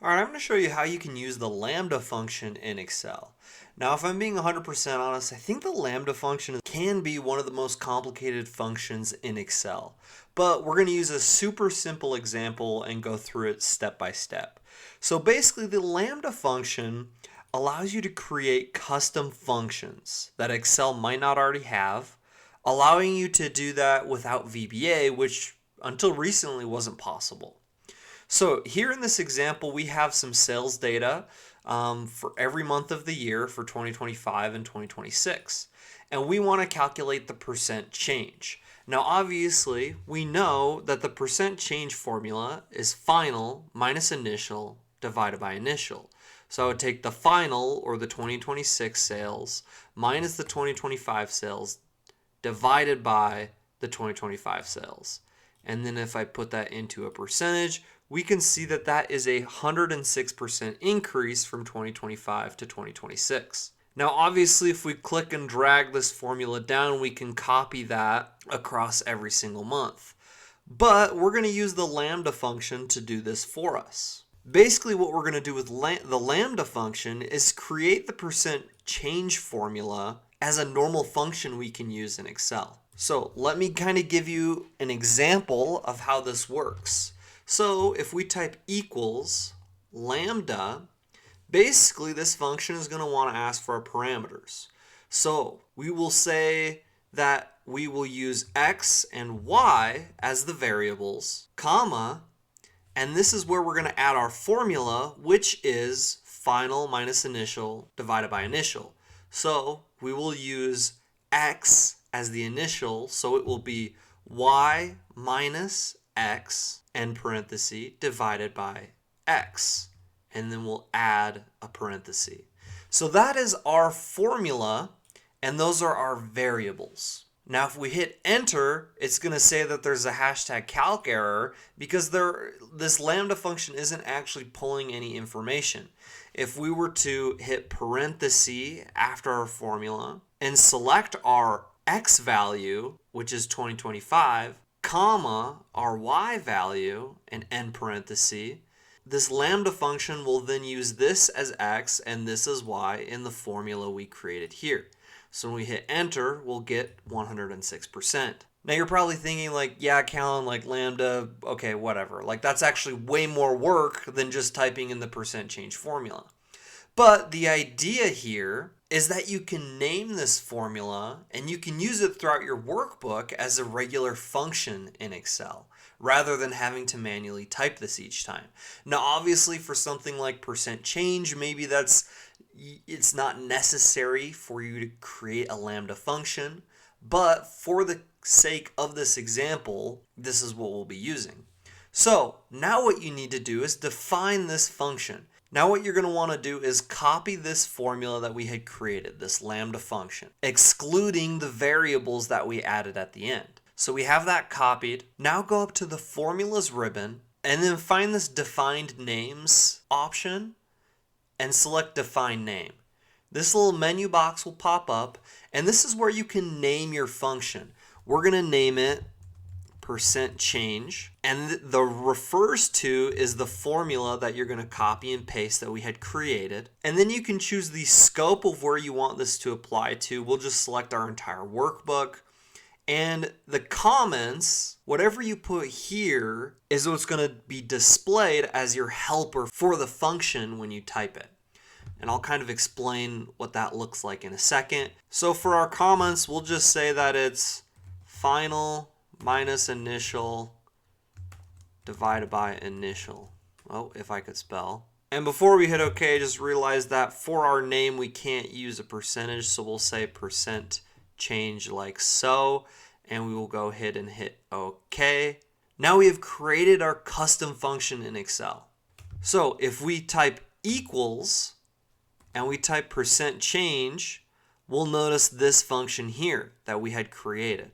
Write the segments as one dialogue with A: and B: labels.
A: Alright, I'm going to show you how you can use the lambda function in Excel. Now, if I'm being 100% honest, I think the lambda function can be one of the most complicated functions in Excel. But we're going to use a super simple example and go through it step by step. So basically, the lambda function allows you to create custom functions that Excel might not already have, allowing you to do that without VBA, which until recently wasn't possible. So here in this example, we have some sales data for every month of the year for 2025 and 2026. And we want to calculate the percent change. Now, obviously, we know that the percent change formula is final minus initial divided by initial. So I would take the final, or the 2026 sales, minus the 2025 sales divided by the 2025 sales. And then if I put that into a percentage, we can see that that is a 106% increase from 2025 to 2026. Now, obviously, if we click and drag this formula down, we can copy that across every single month. But we're going to use the lambda function to do this for us. Basically, what we're going to do with the lambda function is create the percent change formula as a normal function we can use in Excel. So let me kind of give you an example of how this works. So if we type equals lambda, basically this function is going to want to ask for our parameters. So we will say that we will use x and y as the variables, comma, and this is where we're going to add our formula, which is final minus initial divided by initial. So we will use x as the initial, so it will be y minus x and parenthesis divided by x, and then we'll add a parenthesis. So that is our formula, and those are our variables. Now if we hit enter, it's going to say that there's a hashtag calc error because this lambda function isn't actually pulling any information. If we were to hit parenthesis after our formula and select our x value, which is 2025, comma, our y value, and end parenthesis, this lambda function will then use this as x and this as y in the formula we created here. So when we hit enter, we'll get 106%. Now you're probably thinking like, yeah, Callan, like lambda, okay, whatever. Like that's actually way more work than just typing in the percent change formula. But the idea here is that you can name this formula and you can use it throughout your workbook as a regular function in Excel rather than having to manually type this each time. Now obviously for something like percent change, maybe it's not necessary for you to create a lambda function, but for the sake of this example, this is what we'll be using. So now what you need to do is define this function. Now what you're going to want to do is copy this formula that we had created, this lambda function, excluding the variables that we added at the end. So we have that copied. Now go up to the formulas ribbon and then find this defined names option and select define name. This little menu box will pop up and this is where you can name your function. We're going to name it percent change, and the refers to is the formula that you're going to copy and paste that we had created, and then you can choose the scope of where you want this to apply to. We'll just select our entire workbook, and the comments, whatever you put here is what's going to be displayed as your helper for the function when you type it. And I'll kind of explain what that looks like in a second. So for our comments, we'll just say that it's final minus initial divided by initial. Oh, if I could spell. And before we hit OK, just realize that for our name, we can't use a percentage. So we'll say percent change like so. And we will go ahead and hit OK. Now we have created our custom function in Excel. So if we type equals and we type percent change, we'll notice this function here that we had created.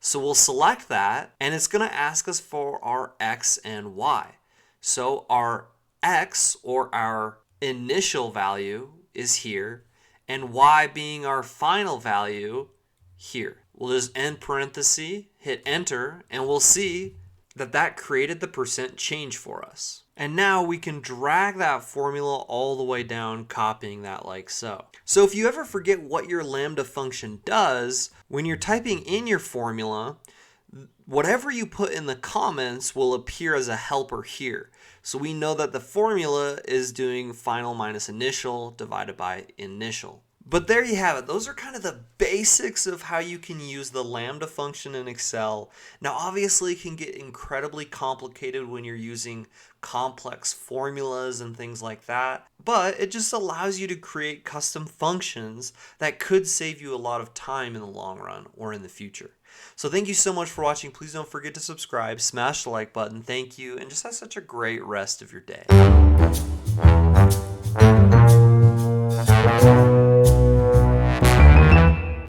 A: So we'll select that, and it's going to ask us for our x and y. So our x, or our initial value, is here, and y being our final value here. We'll just end parenthesis, hit enter, and we'll see that created the percent change for us. And now we can drag that formula all the way down, copying that like so. So if you ever forget what your lambda function does, when you're typing in your formula, whatever you put in the comments will appear as a helper here. So we know that the formula is doing final minus initial divided by initial. But there you have it. Those are kind of the basics of how you can use the lambda function in Excel. Now, obviously, it can get incredibly complicated when you're using complex formulas and things like that. But it just allows you to create custom functions that could save you a lot of time in the long run or in the future. So thank you so much for watching. Please don't forget to subscribe, smash the like button. Thank you, and just have such a great rest of your day.